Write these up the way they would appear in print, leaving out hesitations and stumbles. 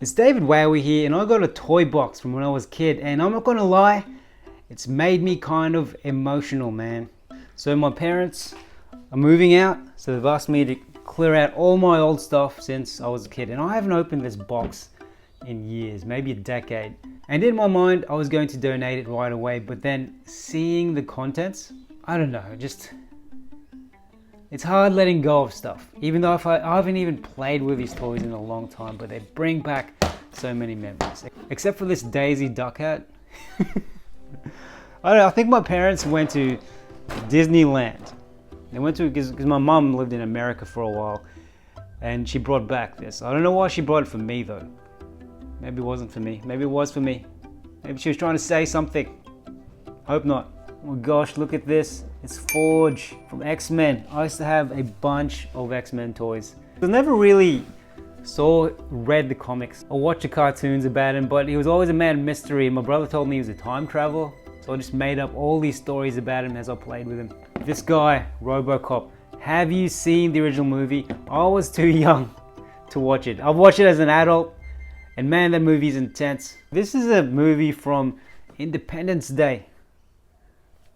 It's David Wowee here, and I got a toy box from when I was a kid, and I'm not gonna lie, it's made me kind of emotional, man. So my parents are moving out, so they've asked me to clear out all my old stuff since I was a kid, and I haven't opened this box in years, maybe a decade. And in my mind, I was going to donate it right away, but then seeing the contents, I don't know, it's hard letting go of stuff. Even though I haven't even played with these toys in a long time, but they bring back so many memories. Except for this Daisy duck hat. I don't know, I think my parents went to Disneyland. They went to, because my mum lived in America for a while, and she brought back this. I don't know why she brought it for me though. Maybe it wasn't for me. Maybe it was for me. Maybe she was trying to say something. Hope not. Oh my gosh, look at this. It's Forge from X-Men. I used to have a bunch of X-Men toys. I never really read the comics or watched the cartoons about him, but he was always a man of mystery. My brother told me he was a time traveler, so I just made up all these stories about him as I played with him. This guy, RoboCop. Have you seen the original movie? I was too young to watch it. I've watched it as an adult, and man, that movie's intense. This is a movie from Independence Day.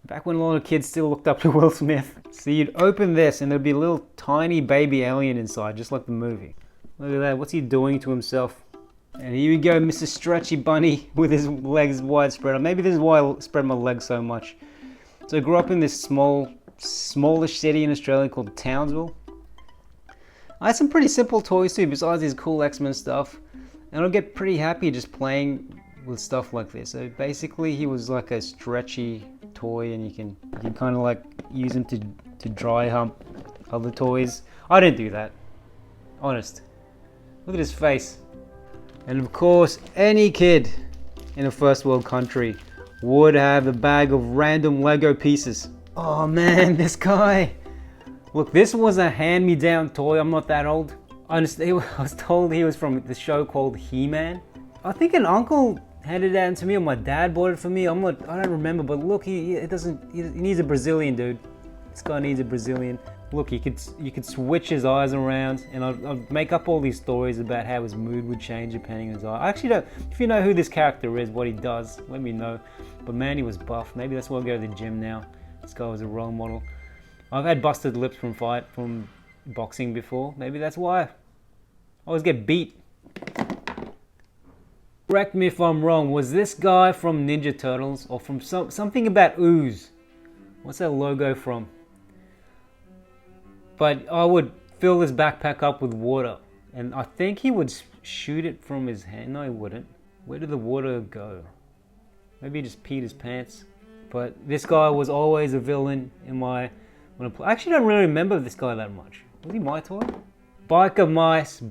Back when a lot of kids still looked up to Will Smith. So you'd open this and there'd be a little tiny baby alien inside, just like the movie. Look at that, what's he doing to himself? And here we go, Mr. Stretchy Bunny with his legs widespread. Maybe this is why I spread my legs so much. So I grew up in this smallish city in Australia called Townsville. I had some pretty simple toys too, besides these cool X-Men stuff. And I'd get pretty happy just playing with stuff like this. So basically he was like a stretchy toy, and you can kind of like use him to dry hump other toys. I didn't do that, honest. Look at his face. And of course, any kid in a first world country would have a bag of random Lego pieces. Oh man, this guy. Look, this was a hand-me-down toy. I'm not that old. I was told he was from the show called He-Man. I think an uncle handed it out to me, or my dad bought it for me. I don't remember, but look, he needs a Brazilian, dude. This guy needs a Brazilian. Look, you could switch his eyes around, and I'd make up all these stories about how his mood would change depending on his eye. I actually don't. If you know who this character is, what he does, let me know. But man, he was buff. Maybe that's why I go to the gym now. This guy was a role model. I've had busted lips from boxing before. Maybe that's why. I always get beat. Correct me if I'm wrong, was this guy from Ninja Turtles or from something about ooze? What's that logo from? But I would fill this backpack up with water, and I think he would shoot it from his hand. No, he wouldn't. Where did the water go? Maybe he just peed his pants. But this guy was always a villain in I actually don't really remember this guy that much. Was he my toy? Biker mice.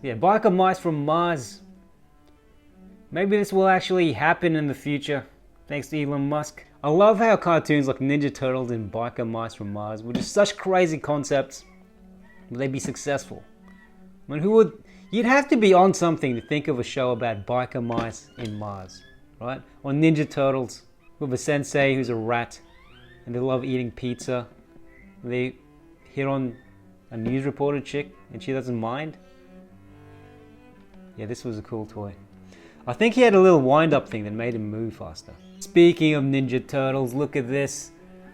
Yeah, biker mice from Mars. Maybe this will actually happen in the future, thanks to Elon Musk. I love how cartoons like Ninja Turtles and Biker Mice from Mars were just such crazy concepts. Would they be successful? I mean, you'd have to be on something to think of a show about biker mice in Mars, right? Or Ninja Turtles with a sensei who's a rat, and they love eating pizza. They hit on a news reporter chick, and she doesn't mind. Yeah, this was a cool toy. I think he had a little wind-up thing that made him move faster. Speaking of Ninja Turtles, look at this.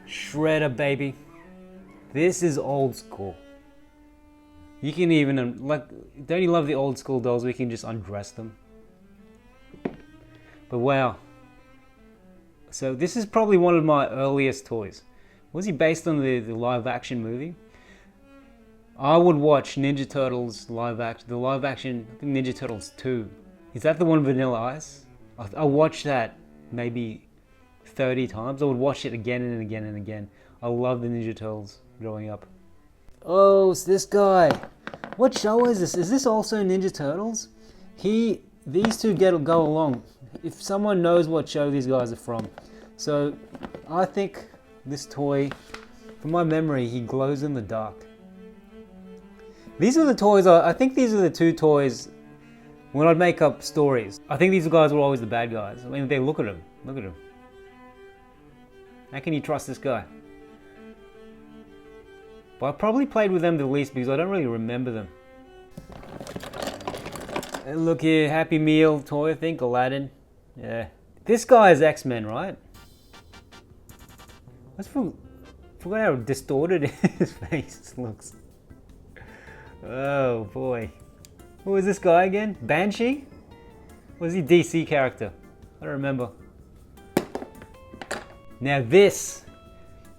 Shredder, baby. This is old school. You can even, don't you love the old school dolls? We can just undress them. But wow. So this is probably one of my earliest toys. Was he based on the live-action movie? I would watch Ninja Turtles live action. The live action, I think Ninja Turtles 2. Is that the one with Vanilla Ice? I watched that maybe 30 times. I would watch it again and again and again. I love the Ninja Turtles growing up. Oh, it's this guy. What show is this? Is this also Ninja Turtles? These two go along. If someone knows what show these guys are from. So I think this toy, from my memory, he glows in the dark. These are the toys, I think these are the two toys when I'd make up stories. I think these guys were always the bad guys. I mean, look at him. How can you trust this guy? But I probably played with them the least because I don't really remember them. And look here, Happy Meal toy, I think, Aladdin. Yeah. This guy is X-Men, right? Forgot how distorted his face looks. Oh boy. Who was this guy again? Banshee? Was he DC character? I don't remember. Now this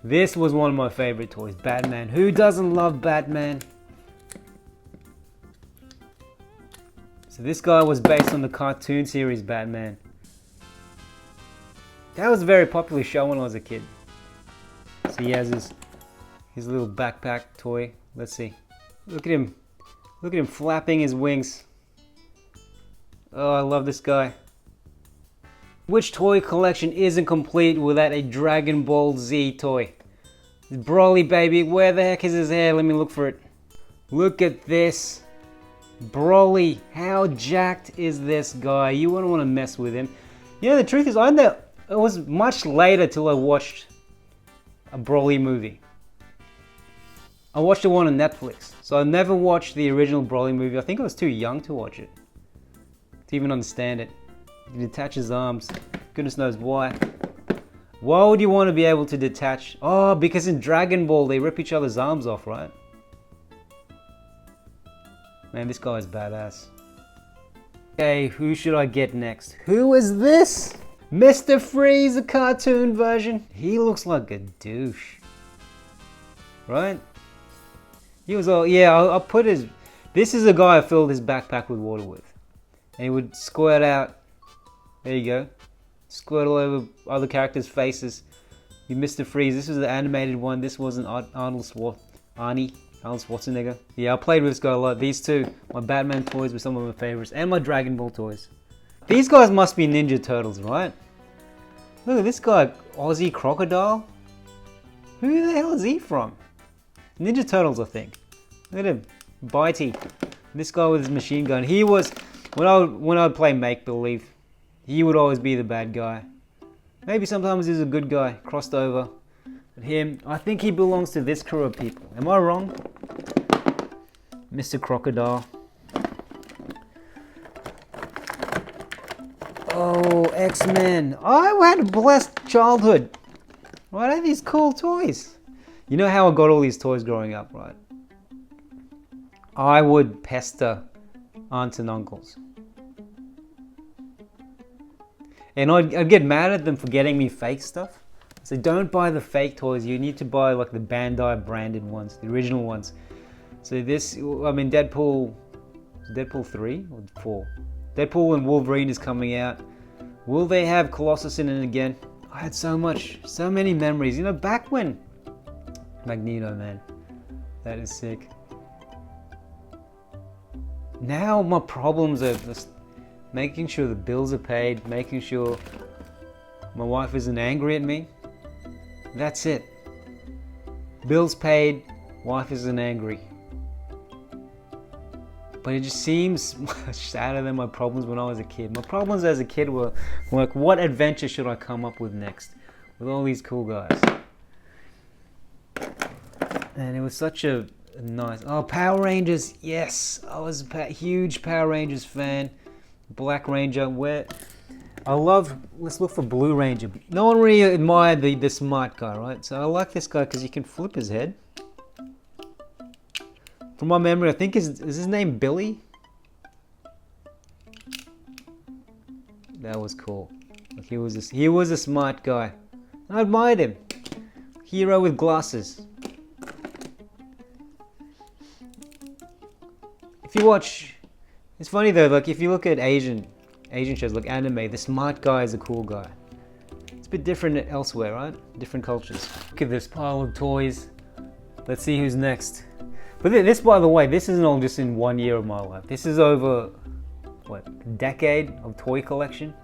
was one of my favorite toys, Batman. Who doesn't love Batman? So this guy was based on the cartoon series Batman. That was a very popular show when I was a kid. So he has his little backpack toy. Let's see. Look at him. Look at him flapping his wings. Oh, I love this guy. Which toy collection isn't complete without a Dragon Ball Z toy? Broly, baby. Where the heck is his hair? Let me look for it. Look at this. Broly. How jacked is this guy? You wouldn't want to mess with him. You know, the truth is, it was much later till I watched a Broly movie. I watched the one on Netflix. So I never watched the original Broly movie. I think I was too young to watch it, to even understand it. He detach his arms. Goodness knows why. Why would you want to be able to detach? Oh, because in Dragon Ball they rip each other's arms off, right? Man, this guy is badass. Okay, who should I get next? Who is this? Mr. Freeze, a cartoon version. He looks like a douche. Right? He was all, yeah, I'll put his... This is a guy I filled his backpack with water with. And he would squirt out... There you go. Squirt all over other characters' faces. You Mr. Freeze. This was the animated one. This wasn't Arnold Schwarzenegger. Yeah, I played with this guy a lot. These two, my Batman toys were some of my favorites. And my Dragon Ball toys. These guys must be Ninja Turtles, right? Look at this guy, Aussie Crocodile. Who the hell is he from? Ninja Turtles, I think. Look at him, Bitey. This guy with his machine gun. He was, when I would play make-believe, he would always be the bad guy. Maybe sometimes he's a good guy, crossed over. But him, I think he belongs to this crew of people. Am I wrong? Mr. Crocodile. Oh, X-Men. I had a blessed childhood. Right, I had these cool toys. You know how I got all these toys growing up, right? I would pester aunts and uncles. And I'd get mad at them for getting me fake stuff. So don't buy the fake toys. You need to buy like the Bandai branded ones, the original ones. So this, I mean, Deadpool 3 or 4? Deadpool and Wolverine is coming out. Will they have Colossus in it again? I had so many memories. You know, back when Magneto, man, that is sick. Now my problems are just making sure the bills are paid, making sure my wife isn't angry at me. That's it. Bills paid, wife isn't angry. But it just seems much sadder than my problems when I was a kid. My problems as a kid were like, what adventure should I come up with next? With all these cool guys. And it was such a nice... Oh, Power Rangers, yes! I was a huge Power Rangers fan. Black Ranger, let's look for Blue Ranger. No one really admired the smart guy, right? So I like this guy because you can flip his head. From my memory, I think is his name Billy? That was cool. Like he was a smart guy. I admired him. Hero with glasses. If you watch, it's funny though. Like if you look at Asian shows like anime, the smart guy is a cool guy. It's a bit different elsewhere, right? Different cultures. Look at this pile of toys. Let's see who's next. But this, by the way, this isn't all just in 1 year of my life. This is over, what, a decade of toy collection?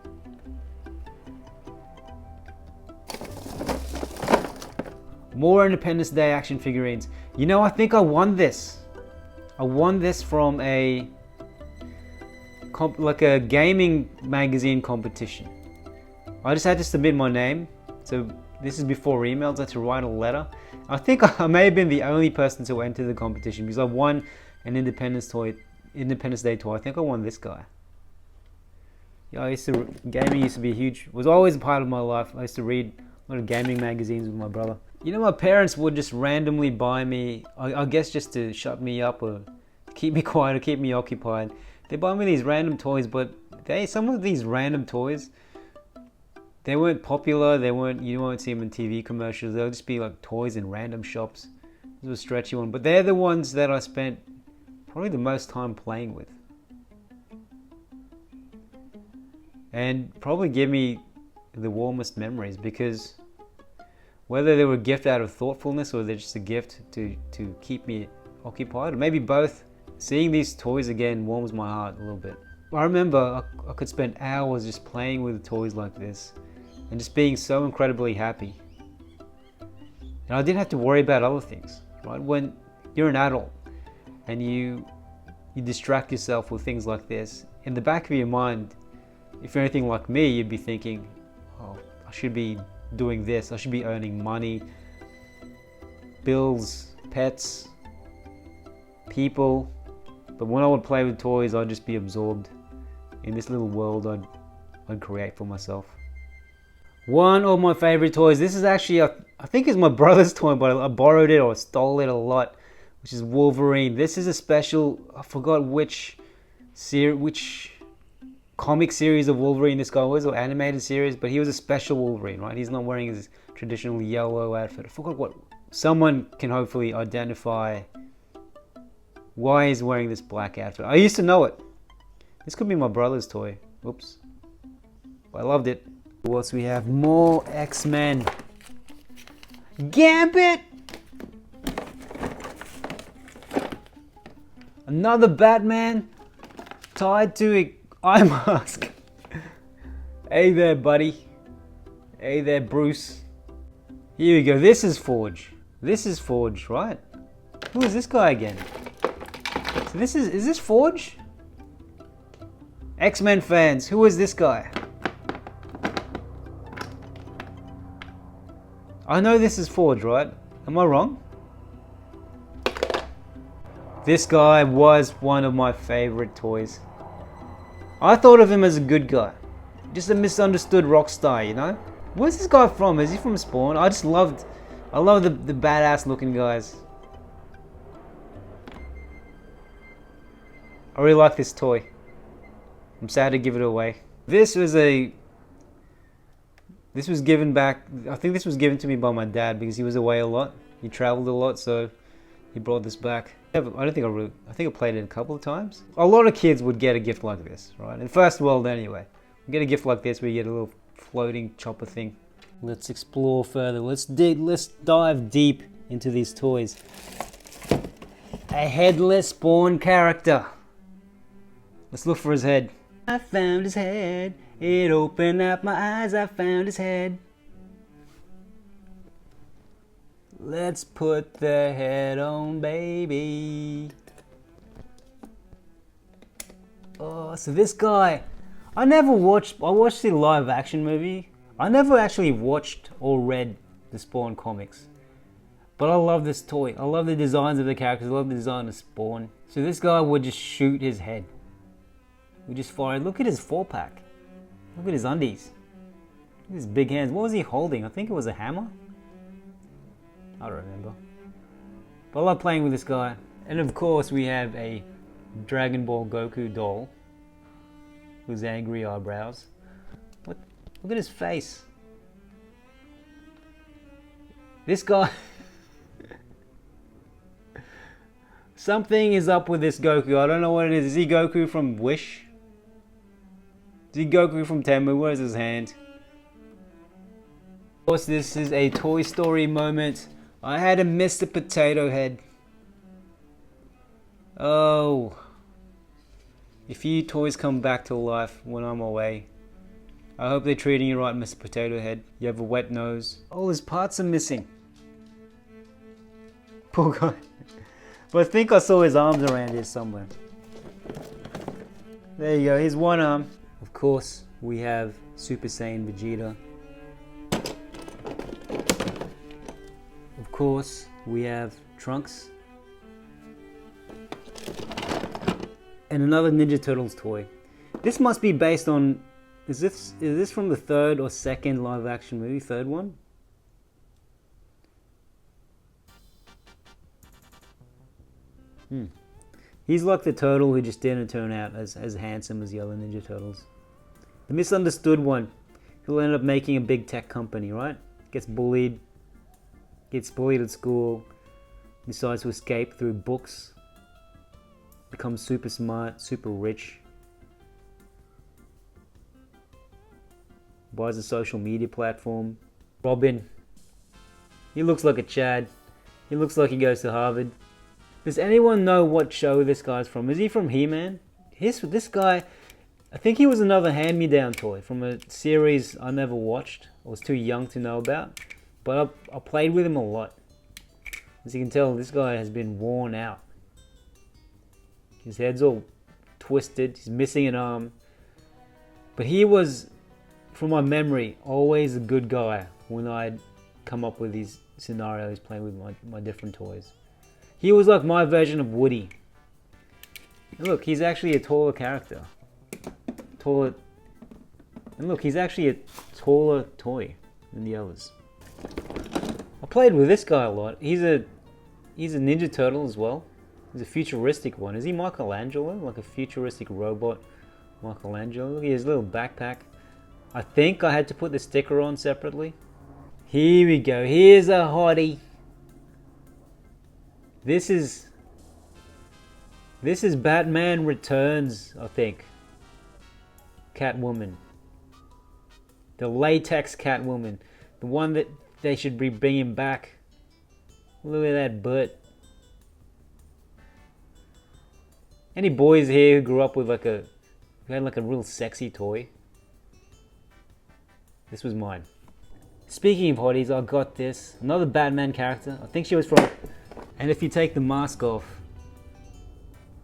More Independence Day action figurines. You know, I think I won this. I won this from a gaming magazine competition. I just had to submit my name. So this is before emails. I had to write a letter. I think I may have been the only person to enter the competition because I won an Independence toy Independence Day toy. I think I won this guy. Yeah, gaming used to be was always a part of my life. I used to read a lot of gaming magazines with my brother. You know, my parents would just randomly buy me, I guess just to shut me up or keep me quiet or keep me occupied. They buy me these random toys, but some of these random toys, they weren't popular. You won't see them in TV commercials. They'll just be like toys in random shops. This was a stretchy one, but they're the ones that I spent probably the most time playing with. And probably give me the warmest memories, because whether they were a gift out of thoughtfulness or they're just a gift to keep me occupied, or maybe both, seeing these toys again warms my heart a little bit. I remember I could spend hours just playing with toys like this and just being so incredibly happy. And I didn't have to worry about other things, right? When you're an adult and you distract yourself with things like this, in the back of your mind, if you're anything like me, you'd be thinking, oh, I should be doing this, I should be earning money, bills, pets, people. But when I would play with toys, I'd just be absorbed in this little world I'd create for myself. One of my favorite toys, this is actually, I think it's my brother's toy, but I borrowed it or stole it a lot, which is Wolverine. This is a special, I forgot which comic series of Wolverine this guy was, or animated series, but he was a special Wolverine, right? He's not wearing his traditional yellow outfit. I forgot what. Someone can hopefully identify why he's wearing this black outfit. I used to know it. This could be my brother's toy. Oops. I loved it. What else we have? More X-Men. Gambit! Another Batman tied to a eye mask. Hey there, buddy. Hey there, Bruce. Here we go. This is Forge. This is Forge, right? Who is this guy again? So is this Forge? X-Men fans, who is this guy? I know this is Forge, right? Am I wrong? This guy was one of my favorite toys. I thought of him as a good guy. Just a misunderstood rock star, you know? Where's this guy from? Is he from Spawn? I love the badass looking guys. I really like this toy. I'm sad to give it away. This was given back, I think this was given to me by my dad because he was away a lot. He traveled a lot, so he brought this back. I think I played it a couple of times. A lot of kids would get a gift like this, right? In first world anyway. You get a gift like this where you get a little floating chopper thing. Let's explore further. Let's dive deep into these toys. A headless Spawn character. Let's look for his head. I found his head. It opened up my eyes. I found his head. Let's put the head on, baby. Oh, so this guy, I watched the live action movie. I never actually watched or read the Spawn comics. But I love this toy. I love the designs of the characters. I love the design of Spawn. So this guy would just shoot his head. We just fire. Look at his 4-pack. Look at his undies. Look at his big hands. What was he holding? I think it was a hammer. I don't remember. But I love playing with this guy. And of course we have a Dragon Ball Goku doll with angry eyebrows. What? Look at his face. This guy... Something is up with this Goku. I don't know what it is. Is he Goku from Wish? Is he Goku from Temu? Where's his hand? Of course, this is a Toy Story moment. I had a Mr. Potato Head. Oh. If you toys come back to life when I'm away, I hope they're treating you right, Mr. Potato Head. You have a wet nose. All his parts are missing. Poor guy. But I think I saw his arms around here somewhere. There you go, here's one arm. Of course, we have Super Saiyan Vegeta. Of course, we have Trunks. And another Ninja Turtles toy. This must be based on, is this from the third or second live action movie? Third one? He's like the turtle who just didn't turn out as handsome as the other Ninja Turtles. The misunderstood one, who'll end up making a big tech company, right? Gets bullied at school, decides to escape through books, becomes super smart, super rich, buys a social media platform. Robin, he looks like a Chad. He looks like he goes to Harvard. Does anyone know what show this guy's from? Is he from He-Man? This guy, I think he was another hand-me-down toy from a series I never watched. I was too young to know about. But I played with him a lot. As you can tell, this guy has been worn out. His head's all twisted. He's missing an arm. But he was, from my memory, always a good guy when I'd come up with these scenarios playing with my different toys. He was like my version of Woody. And look, he's actually a taller character. And look, he's actually a taller toy than the others. I played with this guy a lot. He's a Ninja Turtle as well. He's a futuristic one. Is he Michelangelo? Like a futuristic robot Michelangelo? Look at his little backpack. I think I had to put the sticker on separately. Here we go. Here's a hottie. This is Batman Returns, I think. Catwoman. The latex Catwoman. The one that they should be bringing back. Look at that butt. Any boys here who grew up with who had like a real sexy toy? This was mine. Speaking of hotties, I got this. Another Batman character. I think she was from... And if you take the mask off,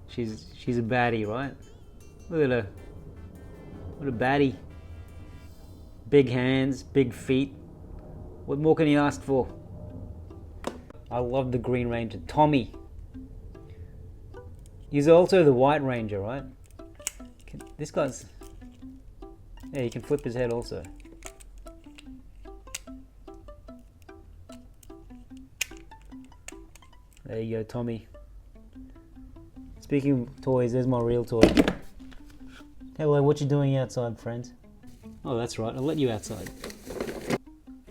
she's a baddie, right? Look at her. What a baddie. Big hands, big feet. What more can you ask for? I love the Green Ranger. Tommy. He's also the White Ranger, right? This guy's... Yeah, he can flip his head also. There you go, Tommy. Speaking of toys, there's my real toy. Hello, what you doing outside, friend? Oh, that's right, I'll let you outside.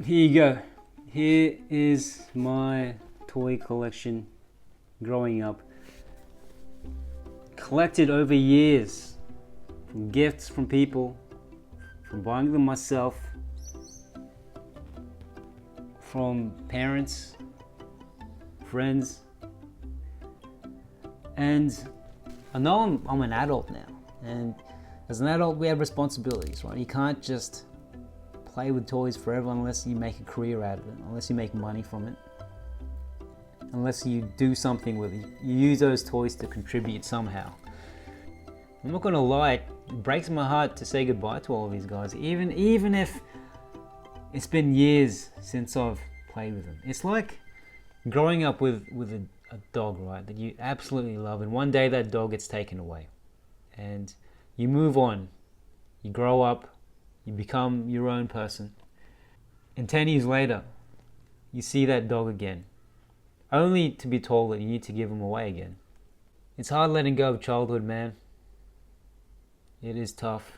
Here you go. Here is my toy collection growing up. Collected over years. From gifts from people, from buying them myself, from parents, friends. And I know I'm an adult now, and as an adult we have responsibilities, right? You can't just play with toys forever unless you make a career out of it, unless you make money from it, unless you do something with it. You use those toys to contribute somehow. I'm not gonna lie, it breaks my heart to say goodbye to all of these guys, even if it's been years since I've played with them. It's like growing up with a dog, right, that you absolutely love, and one day that dog gets taken away and you move on, you grow up, you become your own person, and 10 years later you see that dog again, only to be told that you need to give him away again. It's hard letting go of childhood, man. It is tough.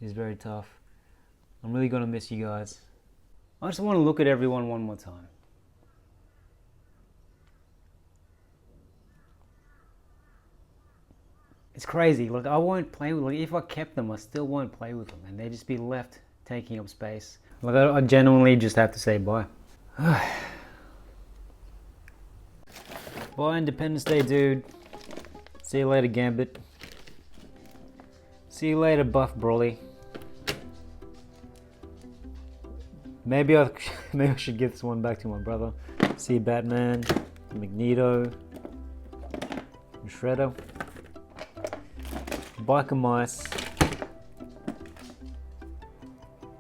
It is very tough. I'm really gonna miss you guys. I just want to look at everyone one more time. It's crazy. Like, I won't play with, like, if I kept them, I still won't play with them, and they'd just be left taking up space. Like, I genuinely just have to say bye. Bye, Independence Day, dude. See you later, Gambit. See you later, Buff Broly. Maybe I should give this one back to my brother. See you, Batman, Magneto, and Shredder. Biker mice,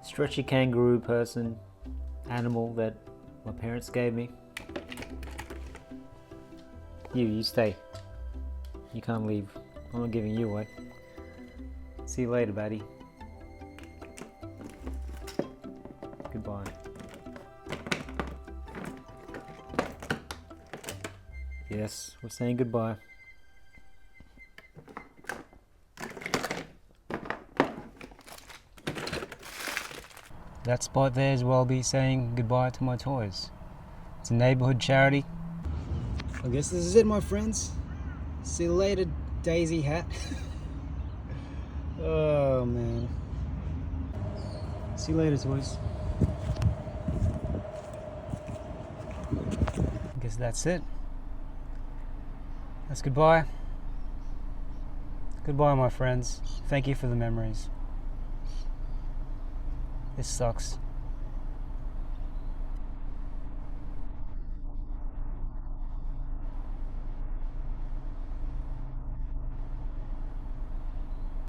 stretchy kangaroo person, animal that my parents gave me. You stay. You can't leave. I'm not giving you away. See you later, buddy. Goodbye. Yes, we're saying goodbye. That spot there is where I'll be saying goodbye to my toys. It's a neighborhood charity. I guess this is it, my friends. See you later, Daisy hat. Oh, man. See you later, toys. I guess that's it. That's goodbye. Goodbye, my friends. Thank you for the memories. This sucks.